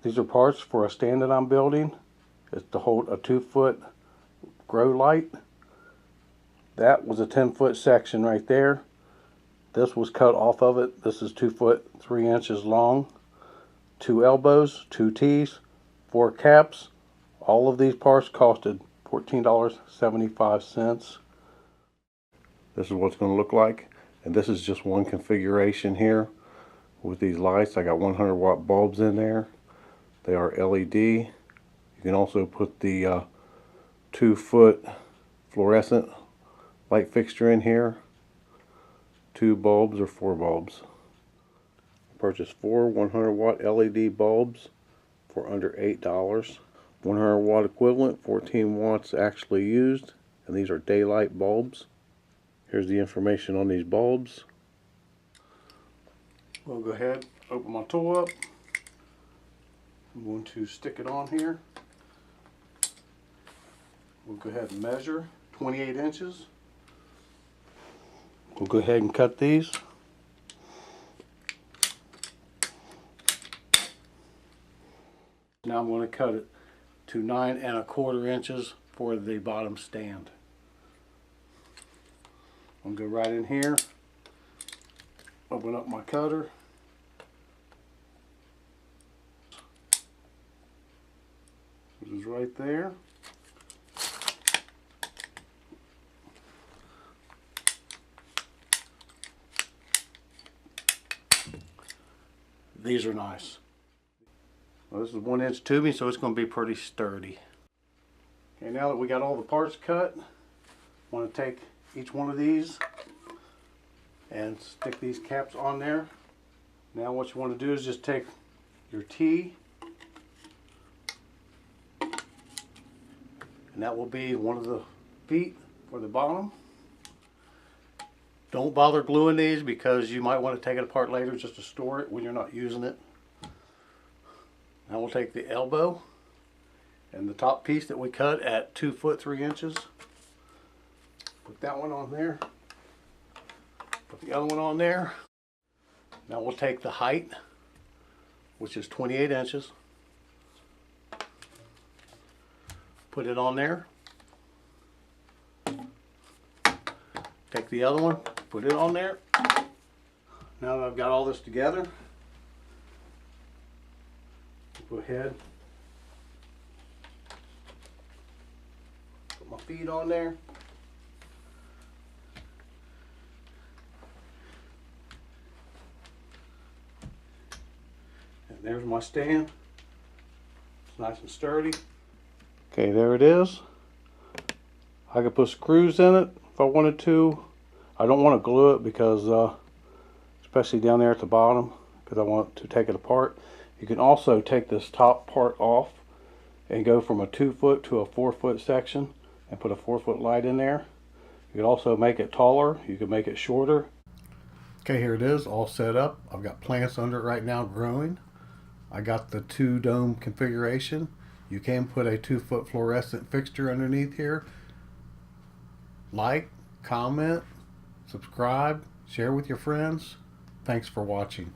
These are parts for a stand that I'm building. It's to hold a 2-foot grow light. That was a 10-foot section right there. This was cut off of it. This is 2 foot 3 inches long. 2 elbows, 2 T's, 4 caps. All of these parts costed $14.75. This is what it's going to look like. And this is just one configuration here with these lights. I got 100-watt bulbs in there. They are LED. You can also put the 2-foot fluorescent light fixture in here. 2 bulbs or 4 bulbs. I purchased 4 100-watt LED bulbs for under $8. 100-watt equivalent, 14 watts actually used, and these are daylight bulbs. Here's the information on these bulbs. We'll go ahead, open my tool up. I'm going to stick it on here. We'll go ahead and measure 28 inches. We'll go ahead and cut these. Now I'm going to cut it to 9 1/4 inches for the bottom stand. I'm going to go right in here, open up my cutter. This is right there. These are nice. Well, this is 1-inch tubing, so it's going to be pretty sturdy. Okay, now that we got all the parts cut, I want to take each one of these and stick these caps on there. Now what you want to do is just take your T, and that will be one of the feet for the bottom. Don't bother gluing these because you might want to take it apart later just to store it when you're not using it. Now we'll take the elbow and the top piece that we cut at 2 foot 3 inches. Put that one on there. Put the other one on there. Now we'll take the height, which is 28 inches. Put it on there. Take the other one, put it on there. Now that I've got all this together, go ahead, put my feet on there. And there's my stand. It's nice and sturdy. Okay, there it is. I could put screws in it if I wanted to. I don't want to glue it because, especially down there at the bottom, because I want to take it apart. You can also take this top part off and go from a 2 foot to a 4 foot section and put a 4 foot light in there. You can also make it taller. You can make it shorter. Okay, here it is all set up. I've got plants under it right now growing. I got the 2 dome configuration. You can put a 2 foot fluorescent fixture underneath here. Like, comment, subscribe, share with your friends. Thanks for watching.